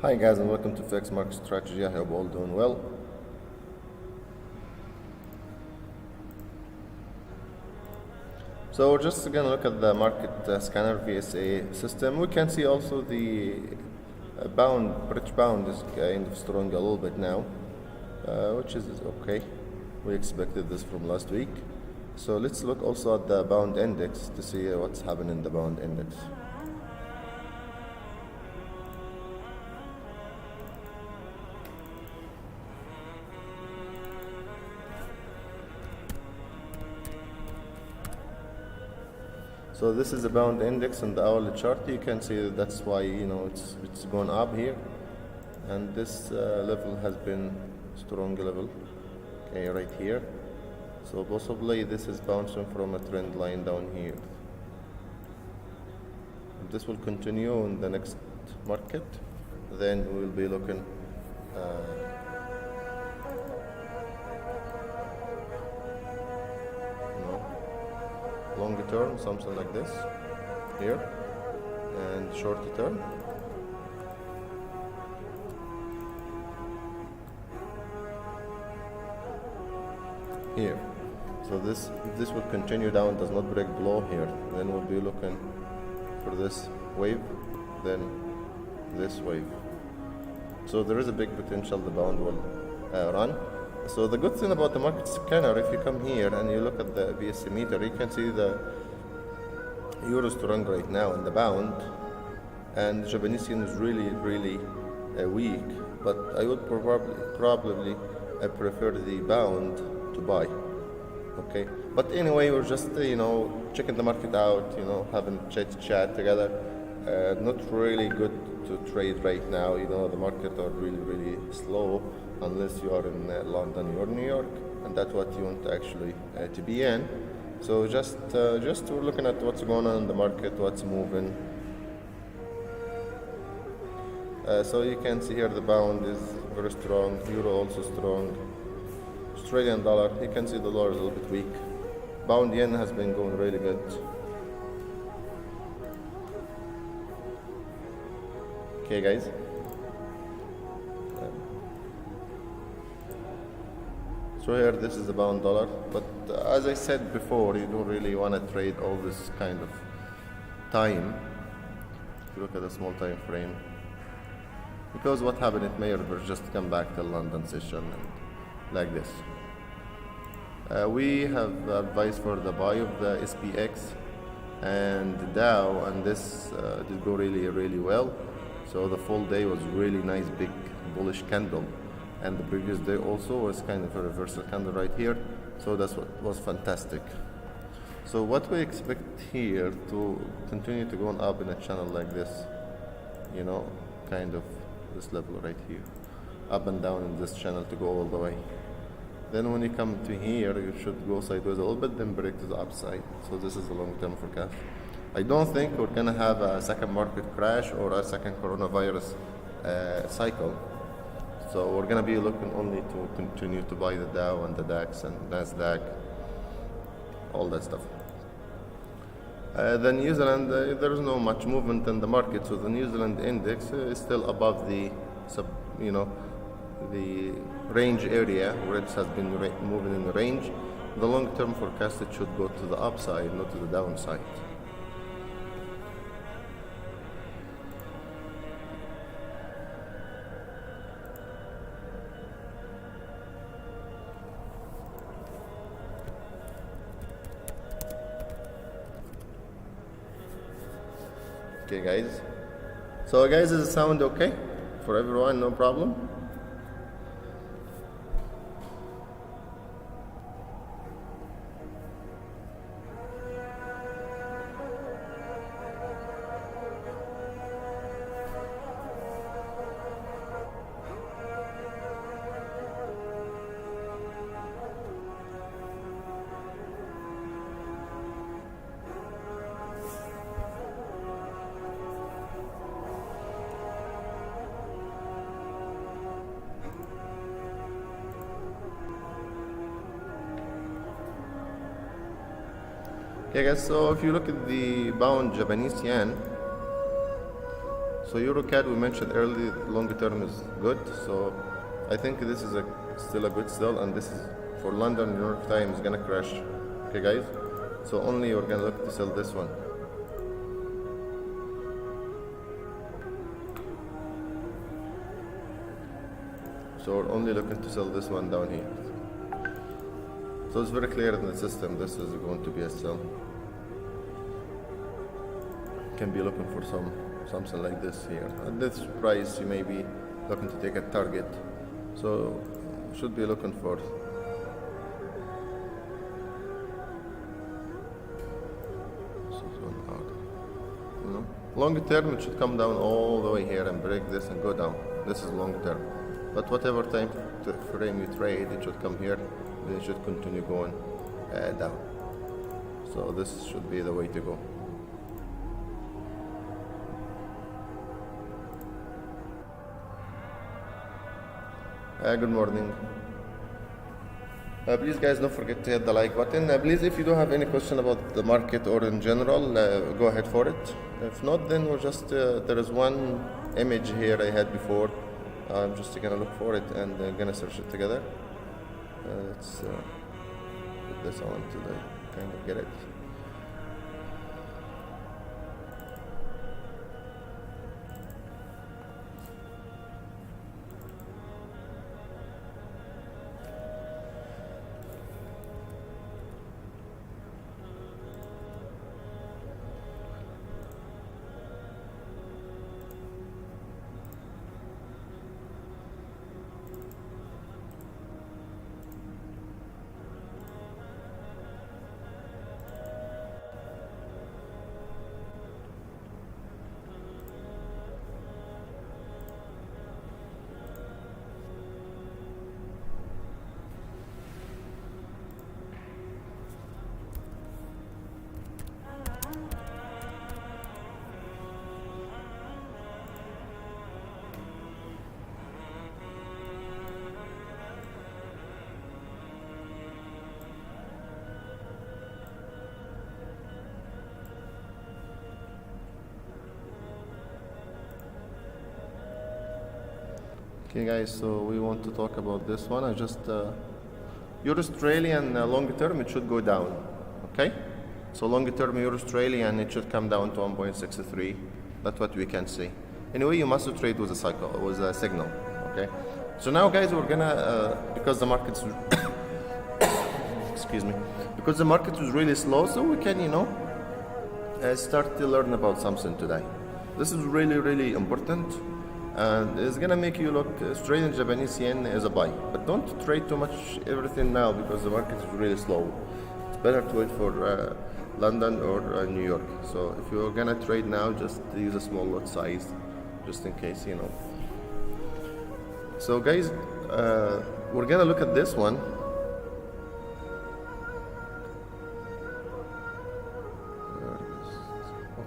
Hi guys, and welcome to Fxmarketstrategyadmin. I hope all doing well. So we're just gonna look at the market scanner VSA system. We can see also the British pound is kind of strong a little bit now, which is okay. We expected this from last week. So let's look also at the pound index to see what's happening in the pound index. So this is the pound index on the hourly chart. You can see that's why it's gone up here, and this level has been strong level, okay, right here. So possibly this is bouncing from a trend line down here. If this will continue in the next market, then we will be looking longer term, something like this here, and shorter term here. So if this will continue down, does not break below here, then we'll be looking for this wave, then this wave. So there is a big potential the pound will run. So the good thing about the market scanner, if you come here and you look at the VSA meter, you can see the euro strong right now and the pound, and the Japanese yen is really weak. But I would probably prefer the pound to buy. Okay, but anyway, we're just checking the market out, having chat together. Not really good to trade right now. The market are really slow unless you are in London or New York, and that's what you want actually to be in. So just we're looking at what's going on in the market, what's moving. So you can see here the pound is very strong, euro also strong, Australian dollar, you can see the dollar is a little bit weak. Pound yen has been going really good. Okay guys. So here this is the pound dollar, but as I said before, you don't really want to trade all this kind of time. If you look at a small time frame, because what happened, it may reverse, just come back to London session and like this. We have advice for the buy of the SPX and the Dow, and this did go really well. So the full day was really nice big bullish candle, and the previous day also was kind of a reversal candle right here. So that's what was fantastic. So what we expect here to continue to go up in a channel like this, kind of this level right here, up and down in this channel to go all the way. Then when you come to here, you should go sideways a little bit, then break to the upside. So this is a long-term forecast. I don't think we're gonna have a second market crash or a second coronavirus cycle. So we're gonna be looking only to continue to buy the Dow and the DAX and Nasdaq, all that stuff. The New Zealand, there is no much movement in the market, so the New Zealand index is still above the the range area where it has been moving in the range. The long-term forecast, it should go to the upside, not to the downside. Okay guys, so guys, does it sound okay for everyone? No problem? Okay guys, so if you look at the pound Japanese yen, So EuroCAD we mentioned earlier, long term is good. So I think this is still a good sell, and this is for London, New York time is gonna crash. Okay, guys. So only we're gonna look to sell this one. So we're only looking to sell this one down here. So it's very clear in the system this is going to be a sell. Can be looking for something like this here. At this price you may be looking to take a target. So should be looking for long term. It should come down all the way here and break this and go down. This is long term. But whatever time frame you trade, it should come here, then it should continue going down. So this should be the way to go. Good morning. Please guys, don't forget to hit the like button. Please, if you do have any question about the market or in general, go ahead for it. If not, then we'll just there is one image here I had before. I'm just gonna look for it and gonna search it together. Let's put this on till I kind of get it. Okay guys, so we want to talk about this one. I just Euro Australian long term, it should go down. Okay, so long term Euro Australian, it should come down to 1.63. That's what we can see. Anyway, you must trade with a cycle, with a signal. Okay, so now guys, we're gonna because the market's excuse me, because the market was really slow, so we can start to learn about something today. This is really important. And it's gonna make you look Australian Japanese yen as a buy, but don't trade too much everything now because the market is really slow. It's better to wait for London or New York. So if you're gonna trade now, just use a small lot size, just in case. So guys, we're gonna look at this one.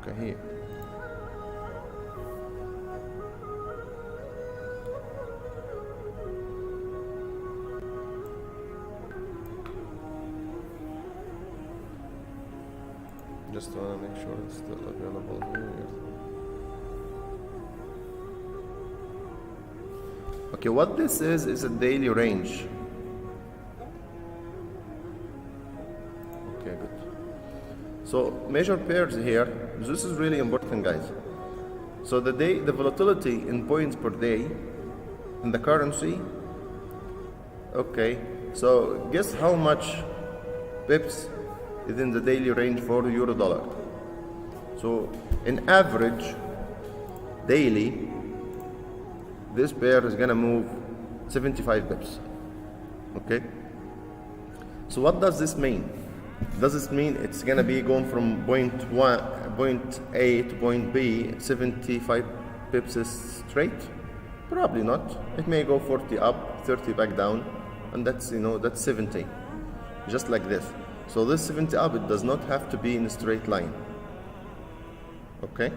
Okay, here. Just want to make sure it's still available here. Okay, what this is a daily range. Okay, good. So measure pairs here. This is really important, guys. So the volatility in points per day in the currency. Okay, so guess how much pips is in the daily range for euro dollar. So in average daily, this pair is gonna move 75 pips. Okay, so what does this mean? Does this mean it's gonna be going from point A to point B 75 pips straight? Probably not. It may go 40 up, 30 back down, and that's 70, just like this. So this 70 up, it does not have to be in a straight line. Okay?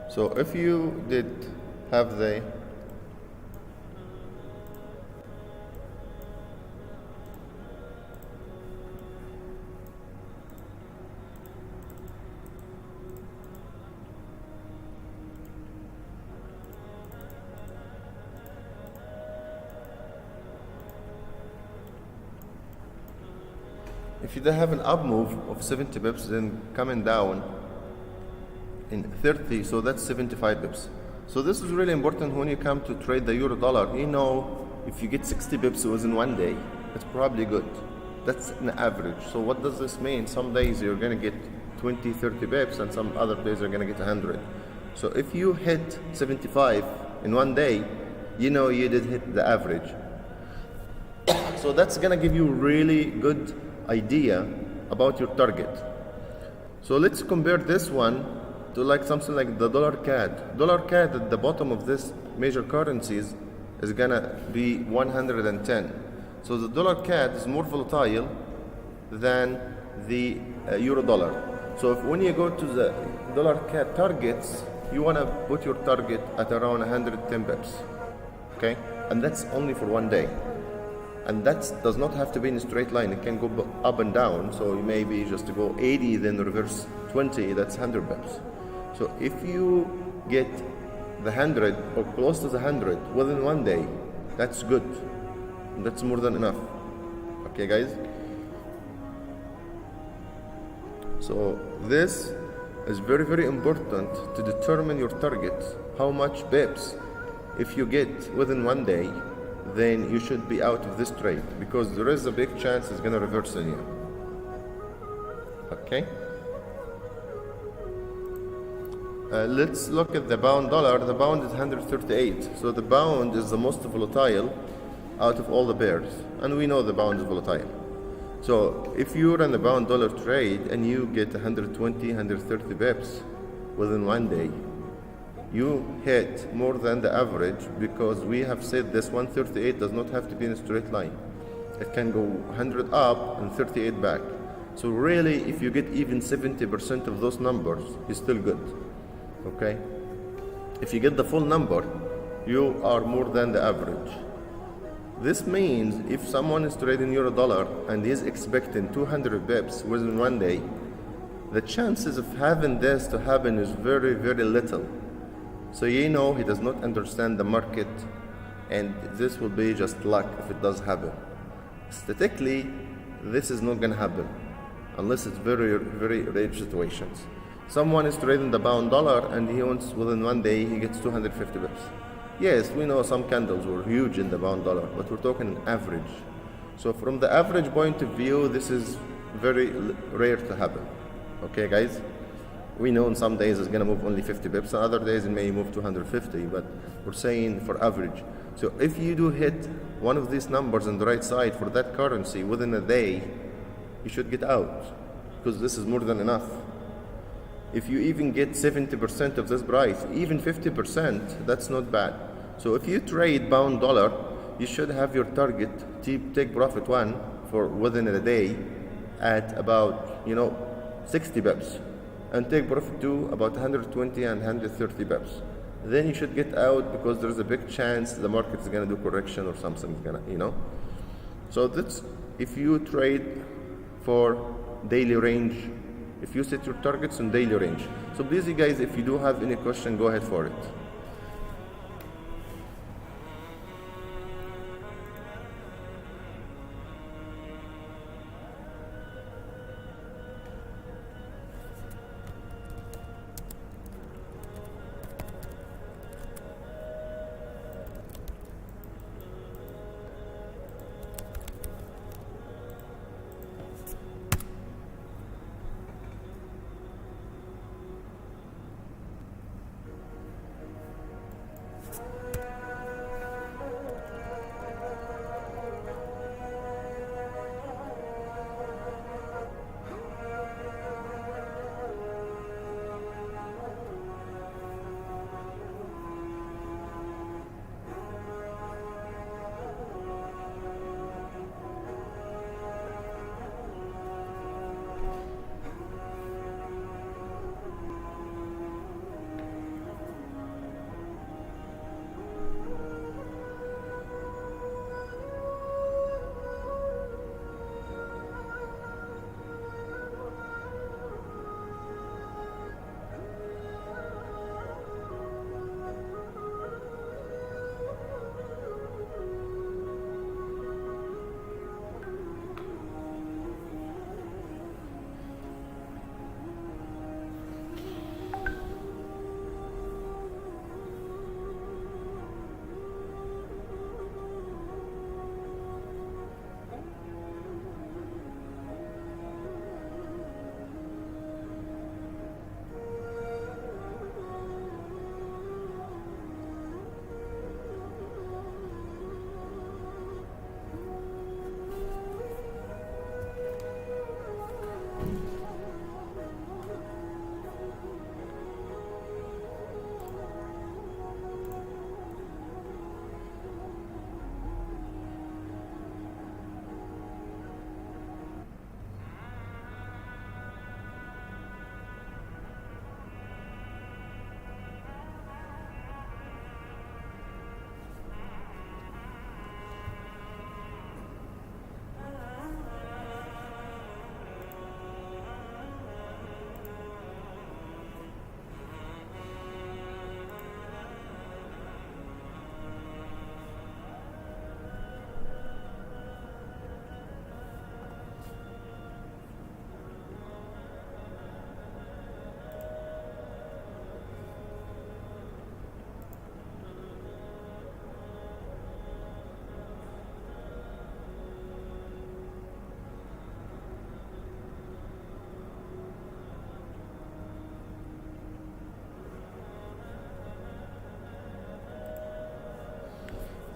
So if you did have the if you have an up move of 70 bips, then coming down in 30, so that's 75 bips. So this is really important when you come to trade the euro dollar. You know, if you get 60 bips within one day, it's probably good. That's an average. So what does this mean? Some days you're going to get 20, 30 bips, and some other days you're going to get 100. So if you hit 75 in one day, you know you did hit the average. So that's going to give you really good idea about your target. So let's compare this one to like something like the dollar CAD. Dollar CAD at the bottom of this major currencies is going to be 110. So the dollar CAD is more volatile than the euro dollar. So if when you go to the dollar CAD targets, you want to put your target at around 110 pips, okay? And that's only for one day. And that does not have to be in a straight line. It can go up and down. So you maybe just to go 80, then reverse 20, that's 100 pips. So if you get the 100 or close to the 100 within one day, that's good. That's more than enough. Okay, guys? So this is very, very important to determine your target. How much bips, if you get within one day, then you should be out of this trade, because there is a big chance it's going to reverse on you. Okay? Let's look at the pound dollar. The pound is 138. So the pound is the most volatile out of all the pairs. And we know the pound is volatile. So if you run the pound dollar trade and you get 120, 130 pips within one day, you hit more than the average, because we have said this 138 does not have to be in a straight line. It can go 100 up and 38 back. So really, if you get even 70% of those numbers, you're still good. Okay? If you get the full number, you are more than the average. This means if someone is trading euro dollar and is expecting 200 bips within one day, the chances of having this to happen is very, very little. So you know he does not understand the market, and this will be just luck if it does happen. Statistically, this is not going to happen unless it's very, very rare situations. Someone is trading the pound dollar and he wants within one day he gets 250 bips. Yes, we know some candles were huge in the pound dollar, but we're talking average. So from the average point of view, this is very rare to happen. Okay, guys? We know in some days it's going to move only 50 bips, and other days it may move 250, but we're saying for average. So if you do hit one of these numbers on the right side for that currency within a day, you should get out, because this is more than enough. If you even get 70% of this price, even 50%, that's not bad. So if you trade pound dollar, you should have your target to take profit one for within a day at about 60 bips, and take profit two about 120 and 130 bips. Then you should get out, because there's a big chance the market is going to do correction or something's going to, So that's if you trade for daily range, if you set your targets on daily range. So please, you guys, if you do have any question, go ahead for it.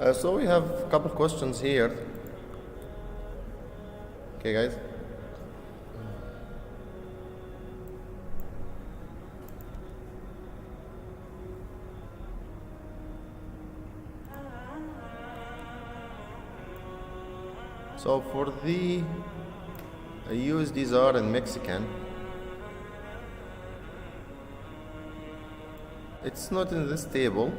So we have a couple questions here. Okay, guys. So for the USD ZAR and Mexican, it's not in this table,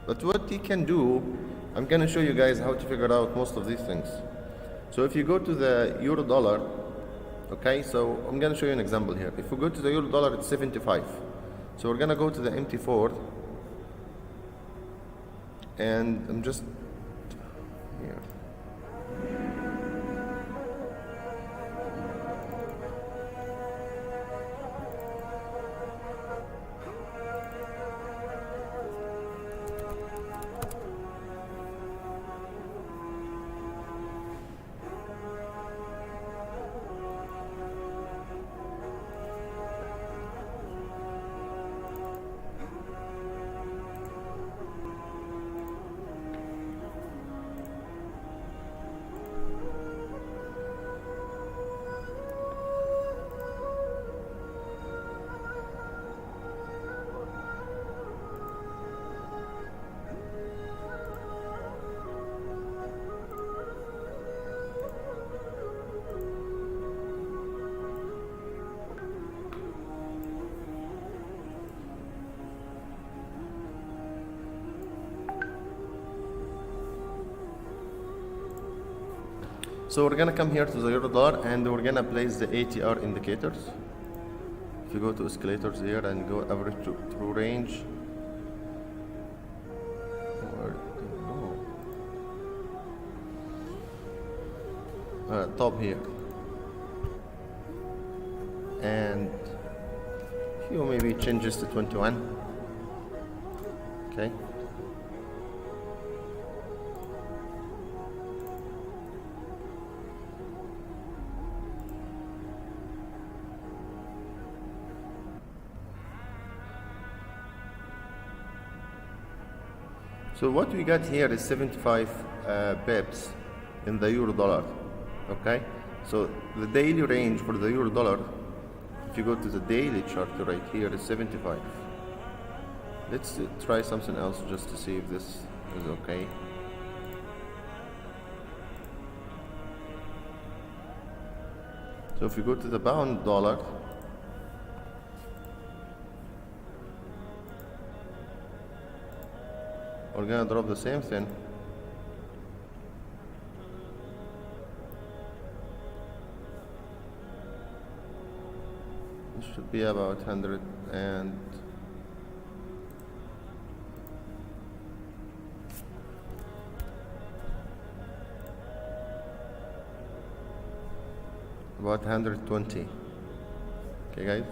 but what you can do, I'm going to show you guys how to figure out most of these things. So if you go to the euro dollar, okay, so I'm going to show you an example here. If we go to the euro dollar, it's 75. So we're going to go to the MT4, and I'm just here. So we're gonna come here to the euro dollar and we're gonna place the ATR indicators. If you go to escalators here and go average to true range, top here, and you maybe change this to 21. Okay. So what we got here is 75 pips in the euro dollar. Okay, so the daily range for the euro dollar, if you go to the daily chart right here, is 75. Let's try something else just to see if this is okay. So if you go to the pound dollar, we're gonna drop the same thing. It should be about 100 and about 120. Okay, guys.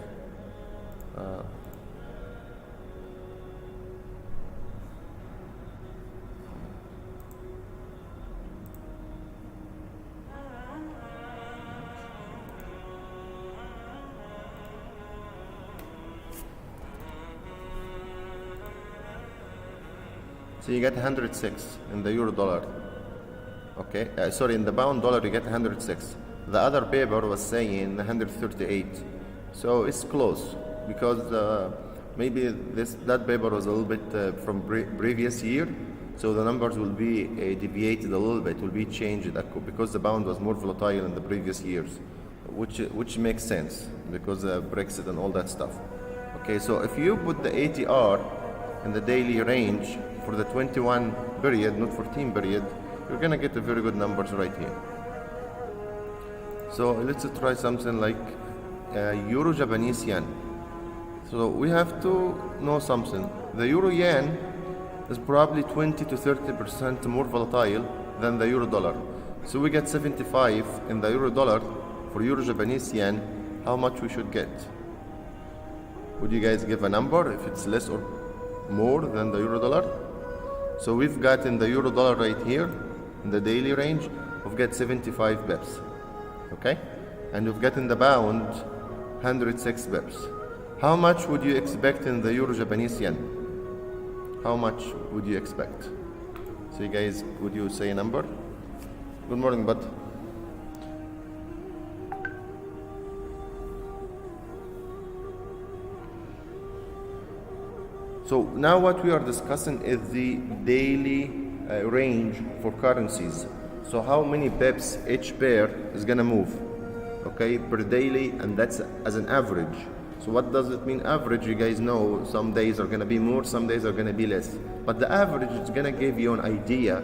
So you get 106 in the euro dollar. Okay, sorry, in the pound dollar you get 106. The other paper was saying 138. So it's close because maybe that paper was a little bit from previous year. So the numbers will be deviated a little bit, will be changed because the pound was more volatile in the previous years, which makes sense because Brexit and all that stuff. Okay, so if you put the ATR in the daily range for the 21 period, not 14 period, you're gonna get a very good numbers right here. So let's try something like Euro Japanese yen. So we have to know something. The Euro yen is probably 20 to 30% more volatile than the Euro dollar. So we get 75 in the Euro dollar. For Euro Japanese yen, how much we should get? Would you guys give a number if it's less or more than the Euro dollar? So we've got in the Euro dollar right here, in the daily range, we've got 75 bips. Okay? And we've got in the pound 106 bips. How much would you expect in the Euro Japanese yen? how much would you expect? So you guys, would you say a number? Good morning, bud. So now what we are discussing is the daily range for currencies. So how many pips each pair is gonna move, okay, per daily, and that's as an average. So what does it mean average? You guys know some days are gonna be more, some days are gonna be less. But the average is gonna give you an idea.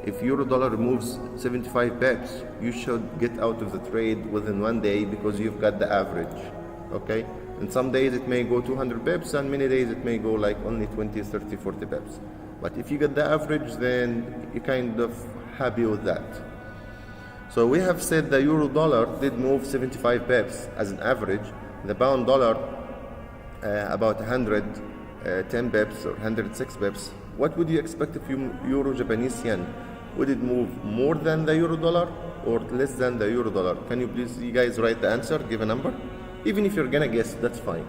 If euro dollar moves 75 pips, you should get out of the trade within 1 day because you've got the average, okay? And some days it may go 200 pips, and many days it may go like only 20, 30, 40 pips. But if you get the average, then you're kind of happy with that. So we have said the euro dollar did move 75 pips as an average. The pound dollar about 110 pips or 106 pips. What would you expect if euro Japanese yen? Would it move more than the euro dollar or less than the euro dollar? Can you please, you guys, write the answer, give a number? Even if you're gonna guess, that's fine.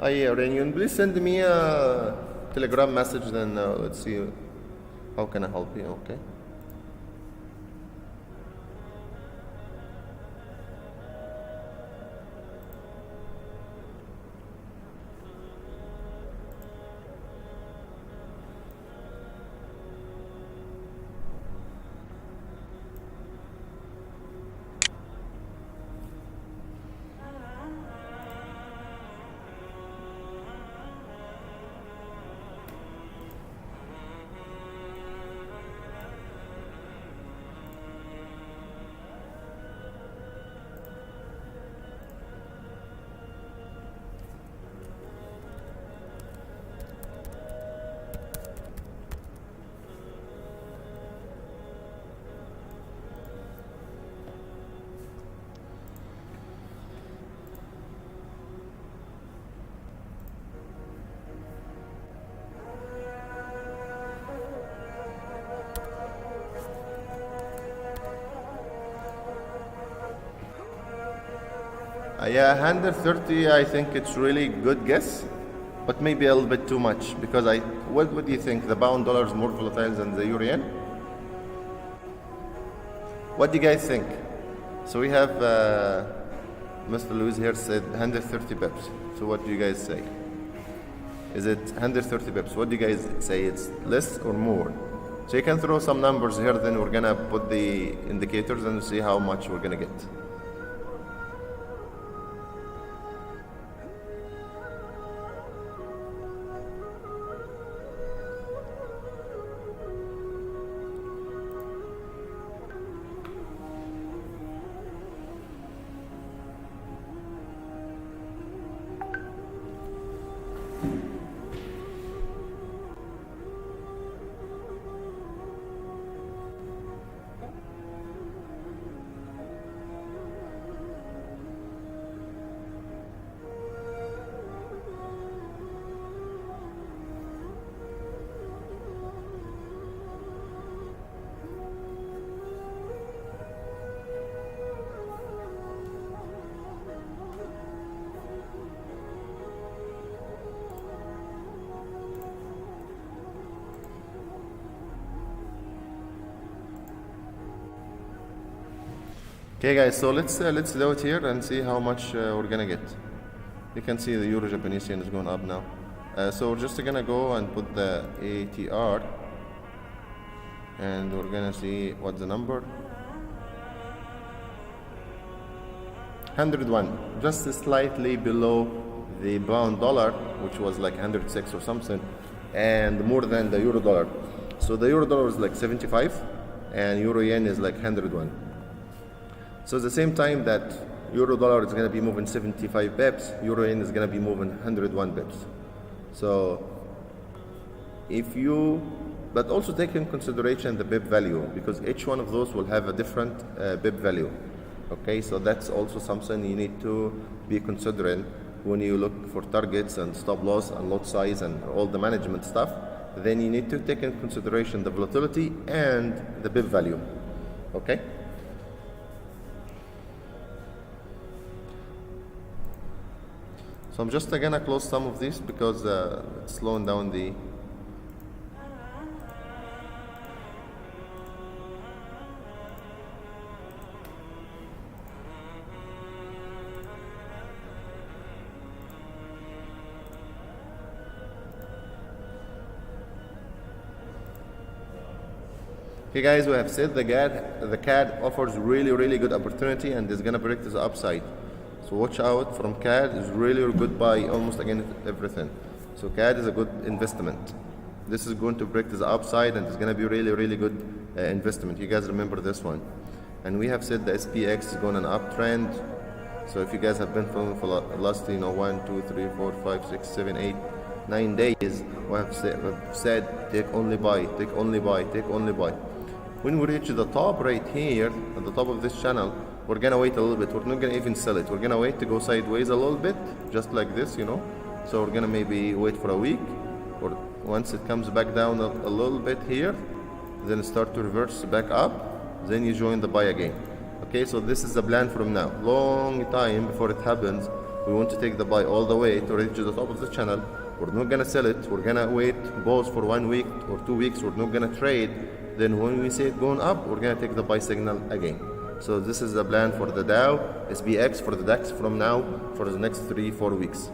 Hi, Reunion, please send me a Telegram message, then let's see how can I help you, okay? Yeah, 130, I think it's really good guess, but maybe a little bit too much, because what do you think? The pound dollar is more volatile than the euro yen? What do you guys think? So we have Mr. Luis here said 130 pips. So what do you guys say? Is it 130 pips? What do you guys say? It's less or more? So you can throw some numbers here, then we're gonna put the indicators and see how much we're gonna get. Okay guys, so let's do it here and see how much we're gonna get. You can see the euro Japanese yen is going up now. So we're just gonna go and put the ATR, and we're gonna see what's the number. 101, just slightly below the pound dollar, which was like 106 or something, and more than the euro dollar. So the euro dollar is like 75 and euro yen is like 101. So at the same time that euro dollar is going to be moving 75 pips, euro yen is going to be moving 101 pips. So but also take in consideration the pip value, because each one of those will have a different pip value. Okay, so that's also something you need to be considering when you look for targets and stop loss and lot size and all the management stuff, then you need to take in consideration the volatility and the BIP value. Okay? So I'm just gonna close some of these because it's slowing down the Okay guys, we have said the CAD offers really good opportunity and is gonna break this upside. So watch out from CAD. Is really good buy almost against everything. So CAD is a good investment. This is going to break this upside and it's gonna be really good investment. You guys remember this one. And we have said the SPX is going an uptrend. So if you guys have been following for the last 1, 2, 3, 4, 5, 6, 7, 8, 9 days, we have said take only buy, take only buy, take only buy. When we reach the top right here, at the top of this channel, we're gonna wait a little bit. We're not gonna even sell it. We're gonna wait to go sideways a little bit, just like this, you know. So we're gonna maybe wait for a week, or once it comes back down a little bit here, then start to reverse back up, then you join the buy again. Okay, so this is the plan from now. Long time before it happens, we want to take the buy all the way to reach the top of the channel. We're not gonna sell it. We're gonna wait both for 1 week or 2 weeks. We're not gonna trade. Then when we see it going up, we're gonna take the buy signal again. So this is the plan for the Dow, SPX, for the DAX from now for the next 3-4 weeks.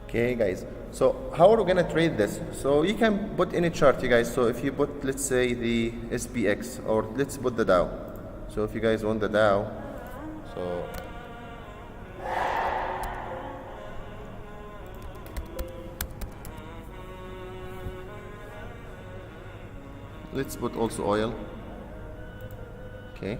Okay guys, so how are we gonna trade this? So you can put any chart, you guys. So if you put, let's say, the SPX, or let's put the Dow. So if you guys want the Dow, so let's put also oil. Okay.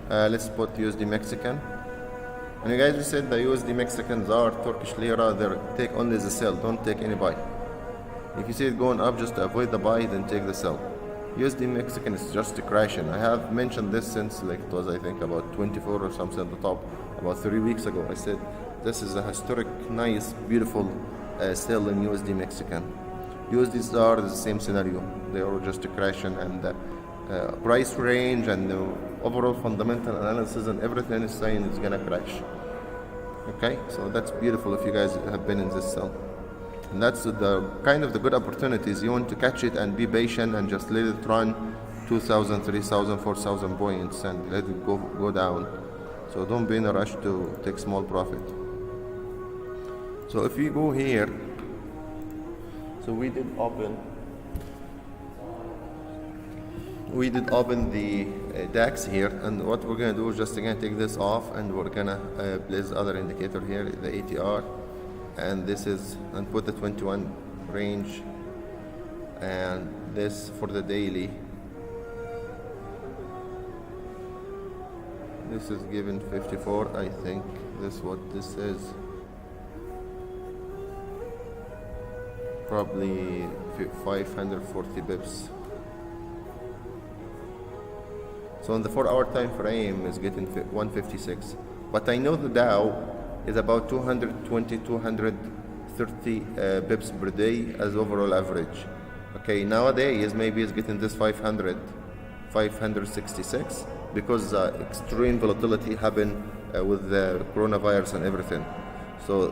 Let's put USD Mexican. And you guys, we said the USD Mexicans are Turkish lira. They take only the sell, don't take any buy. If you see it going up, just to avoid the buy, then take the sell. USD Mexican is just crashing. I have mentioned this since, like, it was, I think, about 24 or something at the top, about 3 weeks ago. I said this is a historic, nice, beautiful sell in USD Mexican. USD SAR is the same scenario. They are just crashing, and price range and the overall fundamental analysis and everything is saying it's gonna crash. Okay, so that's beautiful if you guys have been in this sell. And that's the kind of the good opportunities. You want to catch it and be patient and just let it run 2,000, 3,000, 4,000 points and let it go down. So don't be in a rush to take small profit. So if we go here, so we did open the DAX here, and what we're gonna do is just again take this off, and we're gonna place other indicator here, the ATR, and this is, and put the 21 range, and this for the daily. This is given 54, I think. This what this is. Probably 540 bips. So on the 4-hour time frame is getting 156. But I know the Dow is about 220, 230 bips per day as overall average. Okay, nowadays maybe it's getting this 500, 566 because extreme volatility happened with the coronavirus and everything. So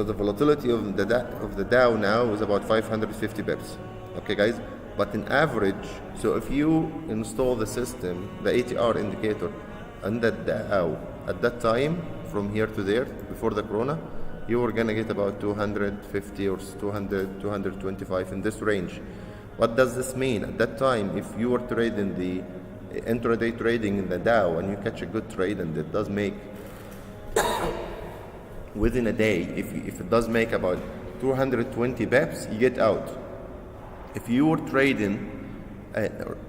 the volatility of the Dow now is about 550 bips. Okay, guys. But in average, so if you install the system, the ATR indicator, and the Dow at that time, from here to there, before the corona, you were gonna get about 250 or 200, 225 in this range. What does this mean? At that time, if you were trading the intraday trading in the Dow and you catch a good trade and it does make within a day, if it does make about 220 bips, you get out. If you were trading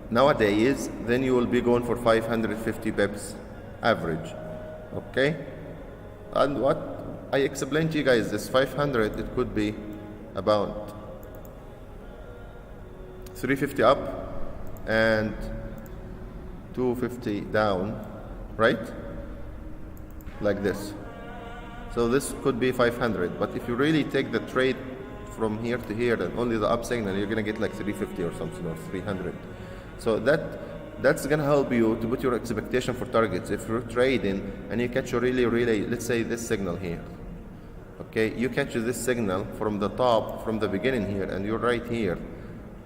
nowadays, then you will be going for 550 bips average. Okay? And what I explained to you guys, this 500, it could be about 350 up and 250 down, right? Like this. So this could be 500, but if you really take the trade from here to here and only the up signal, you're gonna get like 350 or something, or 300. So that's gonna help you to put your expectation for targets. If you're trading and you catch a really, let's say this signal here, okay, you catch this signal from the top, from the beginning here, and you're right here.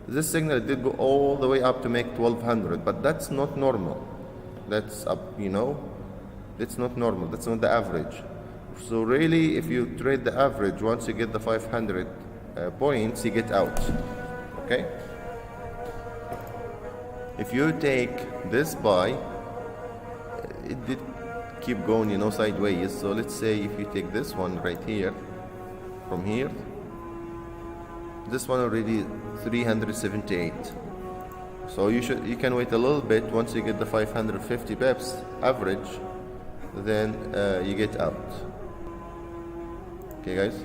This signal did go all the way up to make 1200, but that's not normal. That's up, it's not normal. That's not the average. So really, if you trade the average, once you get the 500 points, you get out. Okay. If you take this buy, it did keep going, sideways. So let's say if you take this one right here, from here, this one already 378. So you can wait a little bit. Once you get the 550 pips average, then you get out. Okay, guys.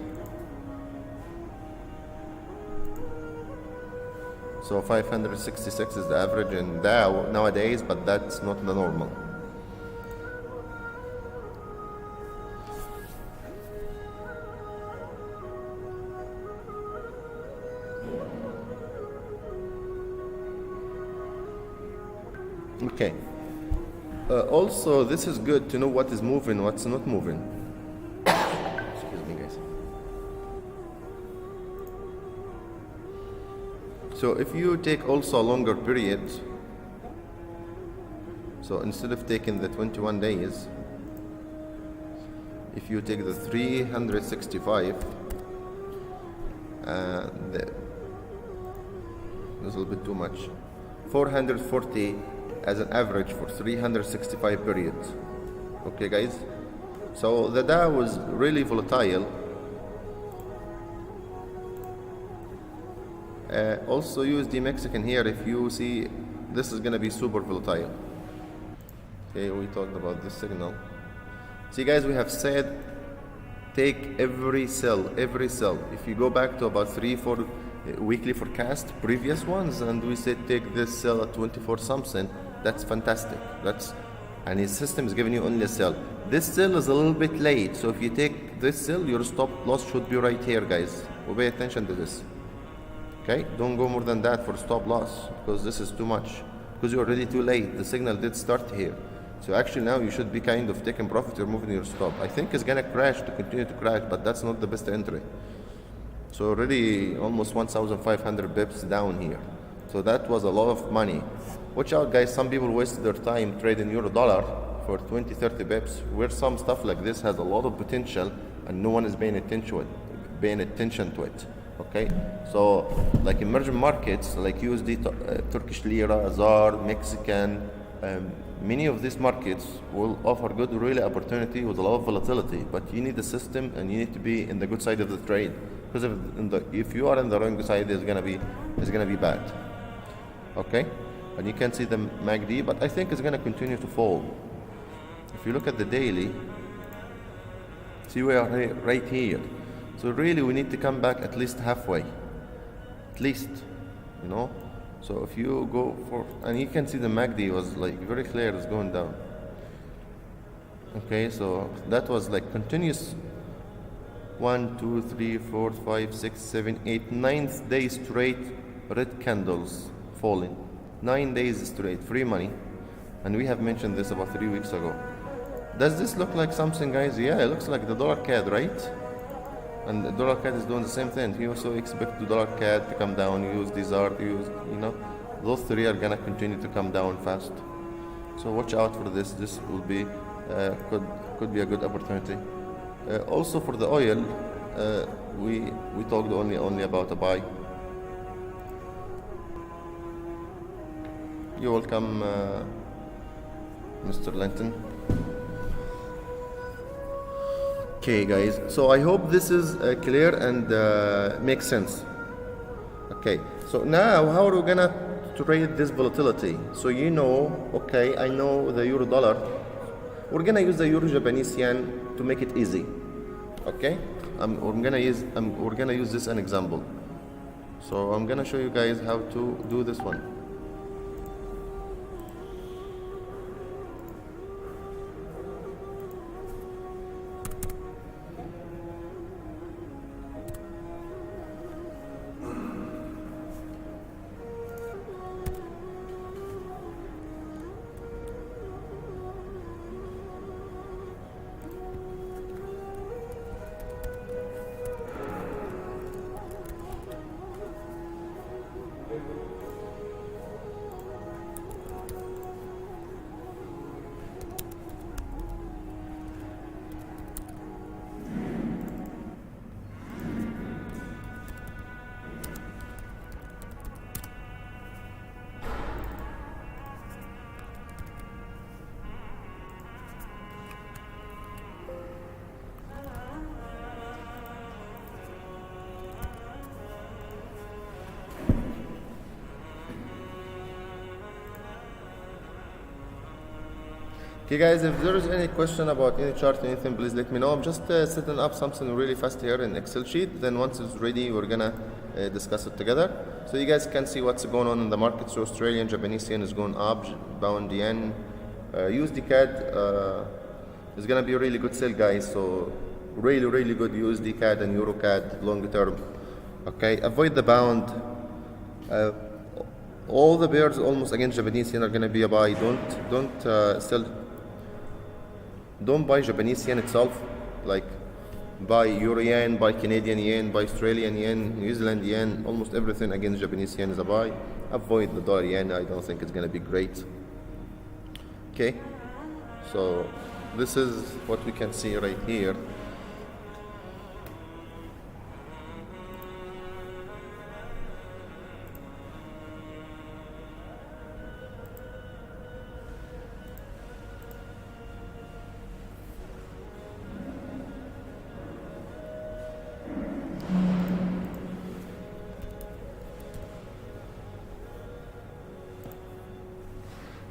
So 566 is the average in Dow nowadays, but that's not the normal. Okay. Also, this is good to know what is moving, what's not moving. Excuse me, guys. So if you take also a longer period, so instead of taking the 21 days, if you take the 365, this is a little bit too much, 440 as an average for 365 periods. Okay, guys. So the Dow was really volatile. Also USD Mexican here, if you see, this is going to be super volatile. Okay, we talked about this signal. See, guys, we have said take every sell. If you go back to about 3-4 weekly forecast, previous ones, and we said take this sell at 24 something, that's fantastic. And his system is giving you only a sell. This sell is a little bit late, so if you take this sell, your stop loss should be right here, guys. So pay attention to this. Okay, don't go more than that for stop loss, because this is too much, because you're already too late. The signal did start here, so actually now you should be kind of taking profit. You're moving your stop. I think it's gonna crash, to continue to crash, but that's not the best entry. So already almost 1,500 bips down here. So that was a lot of money. Watch out, guys. Some people wasted their time trading euro dollar for 20, 30 bips, where some stuff like this has a lot of potential and no one is paying attention to it. Okay, so like emerging markets like USD, Turkish lira, ZAR, Mexican, many of these markets will offer good really opportunity with a lot of volatility, but you need a system and you need to be in the good side of the trade, because if you are in the wrong side, it's gonna be bad. Okay, and you can see the MACD, but I think it's gonna continue to fall. If you look at the daily, see we are right here. So really we need to come back at least halfway, at least, you know. So if you go for, and you can see the MACD was like very clear, it's going down. Okay, so that was like continuous 1, 2, 3, 4, 5, 6, 7, 8, 9 days straight red candles falling. 9 days straight, free money. And we have mentioned this about 3 weeks ago. Does this look like something, guys? Yeah, it looks like the dollar CAD, right? And the dollar CAD is doing the same thing. You also expect the dollar CAD to come down, use ZAR, those three are gonna continue to come down fast. So watch out for this. This will be could be a good opportunity. Also for the oil, we talked only about a buy. You're welcome, Mr. Linton. Okay, guys, so I hope this is clear and makes sense. Okay, so now how are we gonna trade this volatility? So okay, I know the euro dollar. We're gonna use the euro Japanese yen to make it easy. Okay, we're gonna use this as an example. So I'm gonna show you guys how to do this one. Okay, guys, if there is any question about any chart, anything, please let me know. I'm just setting up something really fast here in Excel sheet. Then once it's ready, we're gonna discuss it together. So you guys can see what's going on in the market. So Australian Japanese yen is going up, pound yen, USD CAD is gonna be a really good sell, guys. So really good USD CAD and Euro CAD long term. Okay, avoid the pound. All the pairs almost against Japanese yen are gonna be a buy. Don't buy Japanese yen itself, like buy Euro yen, buy Canadian yen, buy Australian yen, New Zealand yen, almost everything against Japanese yen is a buy. Avoid the dollar yen, I don't think it's gonna be great. Okay, so this is what we can see right here.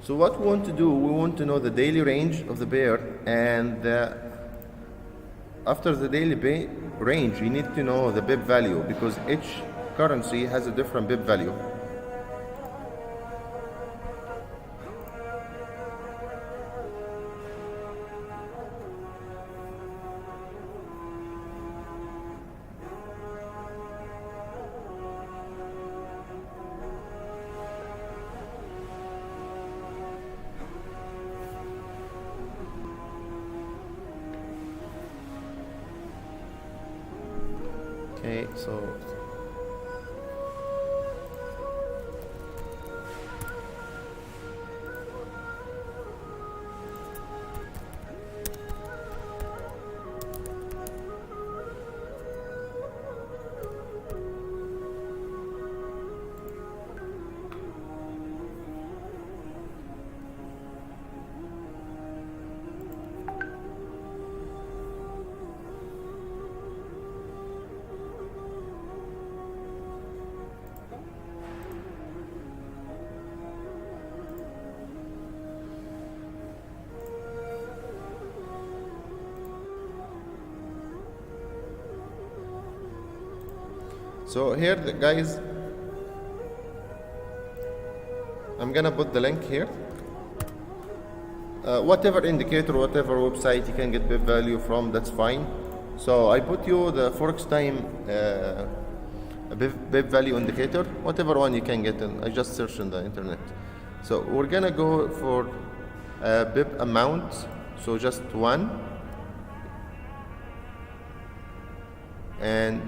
So what we want to do, we want to know the daily range of the bear, and after the daily range, you need to know the BIP value, because each currency has a different BIP value. Okay, so So here, guys, I'm gonna put the link here. Whatever indicator, whatever website you can get BIP value from, that's fine. So I put you the Forex time BIP value indicator, whatever one you can get in. I just searched on the internet. So we're gonna go for BIP amount, so just one, and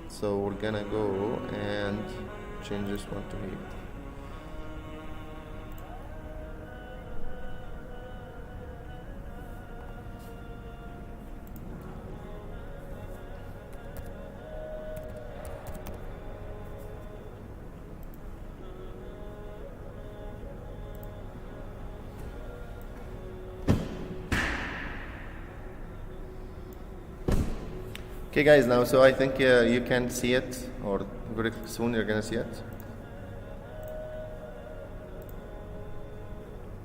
so we're gonna go and change this one to 8. Okay guys, now so I think you can see it, or very soon you're gonna see it.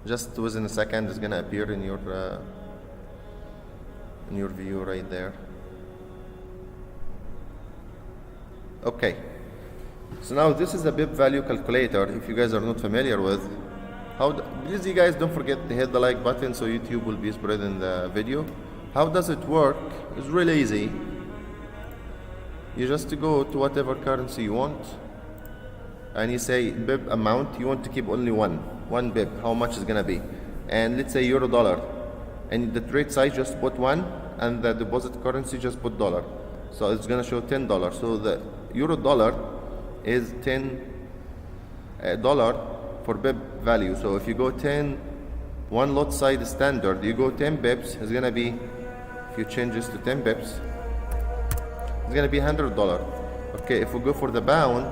Just within a second it's gonna appear in your view right there. Okay, so now this is the BIP value calculator. If you guys are not familiar with please you guys don't forget to hit the like button so YouTube will be spreading the video. How does it work? It's really easy. You just go to whatever currency you want, and you say BIP amount. You want to keep only one BIP. How much is gonna be? And let's say euro dollar, and the trade size just put 1, and the deposit currency just put dollar. So it's gonna show $10. So the euro dollar is $10 for BIP value. So if you go 10, one lot size standard, you go 10 bips. It's gonna be, if you change this to 10 bips, it's gonna be $100. Okay, if we go for the pound,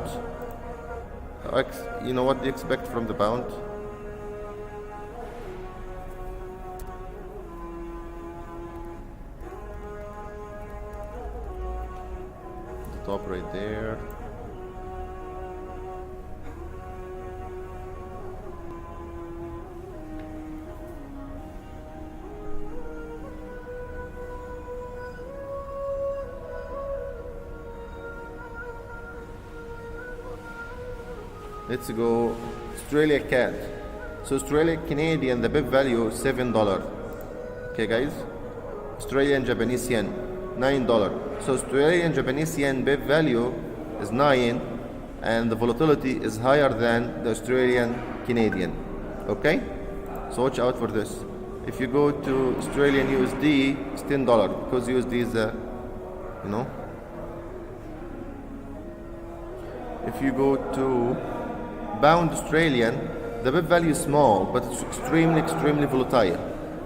you know what do you expect from the pound? The top right there. Let's go Australia CAD. So Australia Canadian, the BIP value is $7. Okay guys, Australian Japanese yen, $9. So Australian Japanese yen BIP value is 9, and the volatility is higher than the Australian Canadian. Okay, so watch out for this. If you go to Australian USD, it's $10 because USD is you know. If you go to pound Australian, the BIP value is small, but it's extremely volatile.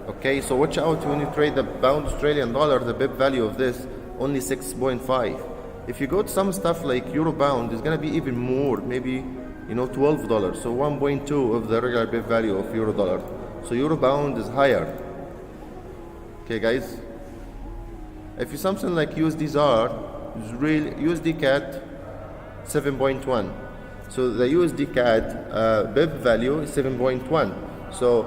Okay, so watch out when you trade the pound Australian dollar. The BIP value of this only 6.5. If you go to some stuff like euro pound, it's gonna be even more, maybe $12. So 1.2 of the regular BIP value of euro dollar. So euro pound is higher. Okay, guys. If you something like USD ZAR, USD CAD 7.1. So the USD CAD BIP value is 7.1. So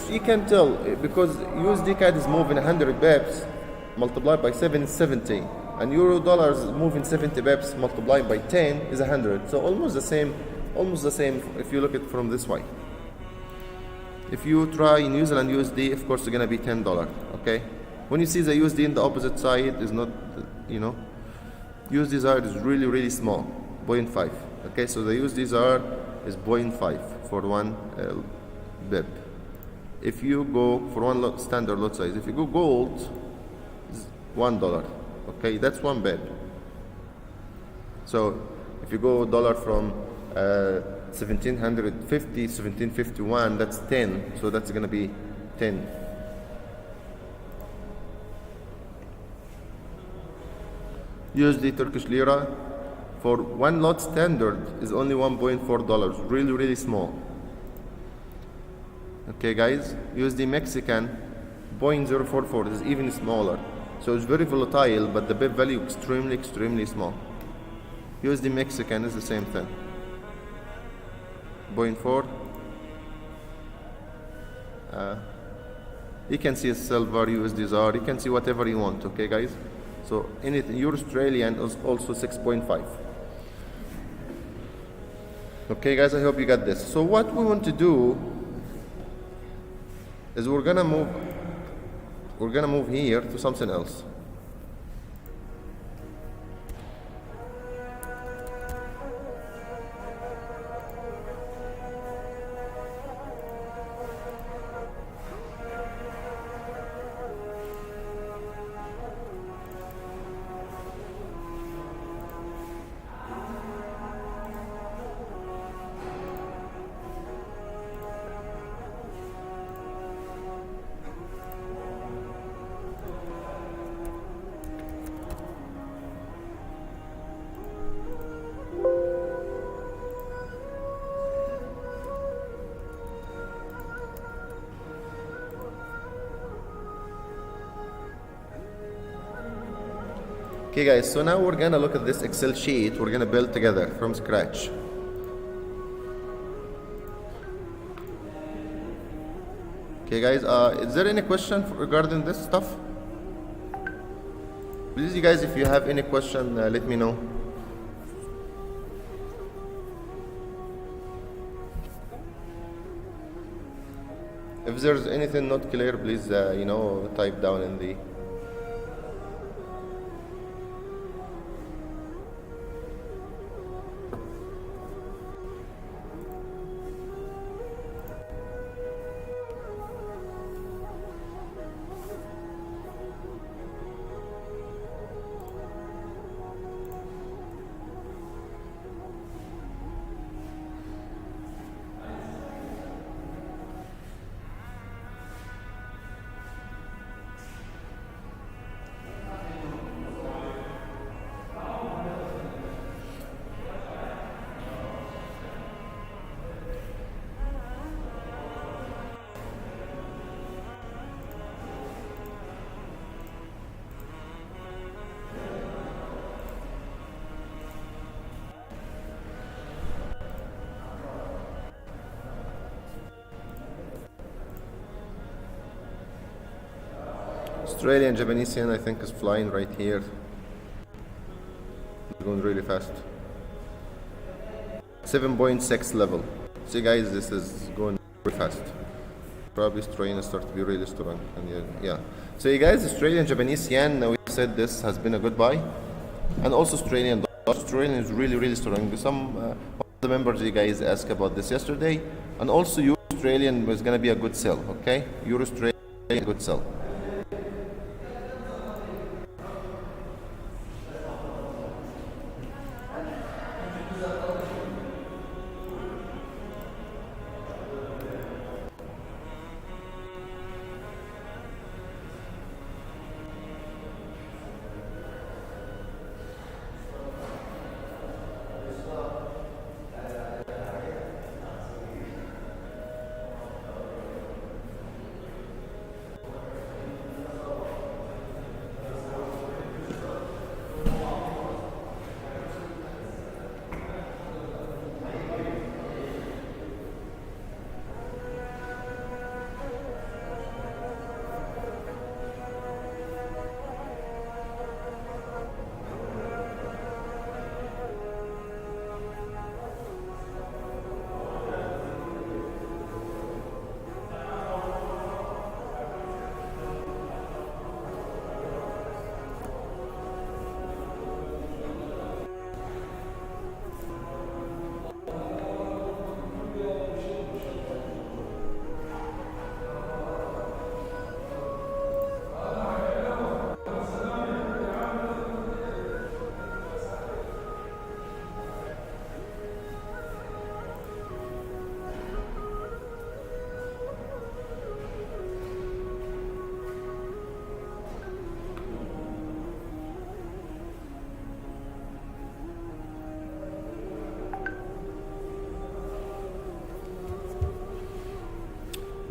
you can tell because USD CAD is moving 100 bips multiplied by 7 is 70, and euro dollars is moving 70 bips multiplied by 10 is 100. So almost the same if you look at it from this way. If you try New Zealand USD, of course it's gonna be $10. Okay, when you see the USD in the opposite side is not, USD ZAR is really small, 0.5. Okay, so the USD ZAR is 0.5 for one BIP. If you go for one standard lot size, if you go gold, it's $1. Okay, that's one BIP. So if you go dollar from 1750, 1751, that's 10. So that's gonna be 10. USD Turkish lira for one lot standard is only $1.4, really small. Okay guys, USD Mexican 0.044 is even smaller. So it's very volatile, but the BIP value extremely small. USD Mexican is the same thing. 0.4. You can see silver, USD, you can see whatever you want, okay guys? So anything, Euro Australian is also 6.5. Okay guys, I hope you got this. So what we want to do is we're gonna move here to something else. Okay guys, so now we're gonna look at this Excel sheet we're gonna build together from scratch. Okay guys, is there any question regarding this stuff? Please you guys, if you have any question, let me know. If there's anything not clear, please type down in the Australian Japanese yen, I think, is flying right here. It's going really fast. 7.6 level. See guys, this is going very fast. Probably Australian start to be really strong. And yeah. So you guys, Australian Japanese yen, we said this has been a good buy. And also Australian dollar. Australian is really strong. Some of the members, you guys asked about this yesterday. And also Euro Australian was going to be a good sell, okay? Euro Australian, good sell.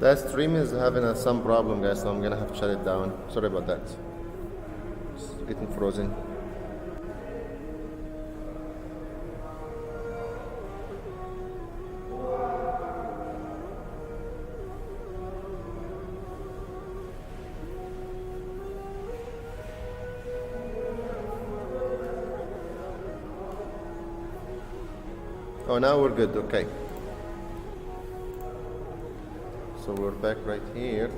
That stream is having some problem, guys, so I'm gonna have to shut it down. Sorry about that. It's getting frozen. Oh, now we're good. Okay. So we're back right here.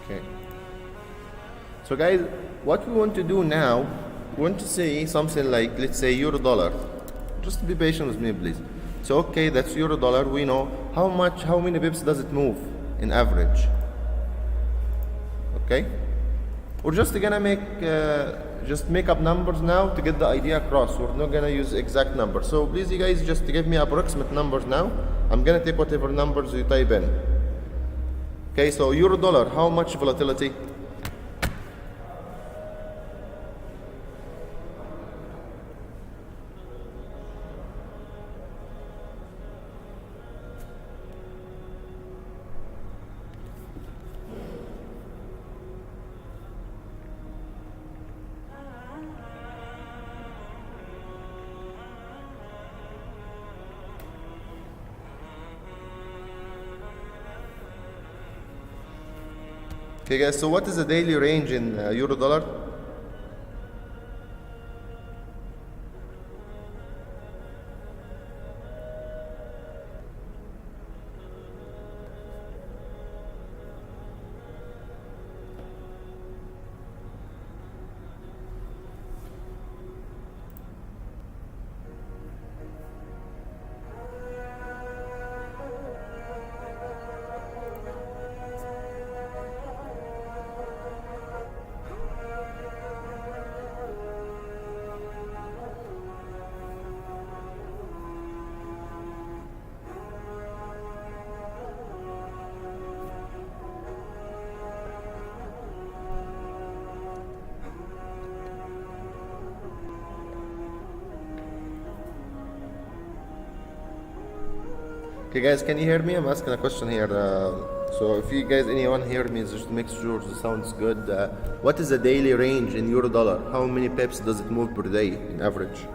Okay. So guys, what we want to do now, we want to say something like, let's say euro dollar. Just be patient with me, please. So okay, that's euro dollar. We know how many pips does it move in average. Okay. We're just gonna make up numbers now to get the idea across. We're not gonna use exact numbers. So please, you guys, just give me approximate numbers now. I'm gonna take whatever numbers you type in. Okay, so euro dollar, how much volatility? Okay guys, so what is the daily range in euro dollar? Okay guys, can you hear me? I'm asking a question here. So if you guys, anyone hear me, just make sure the sounds good. What is the daily range in euro dollar? How many pips does it move per day in average?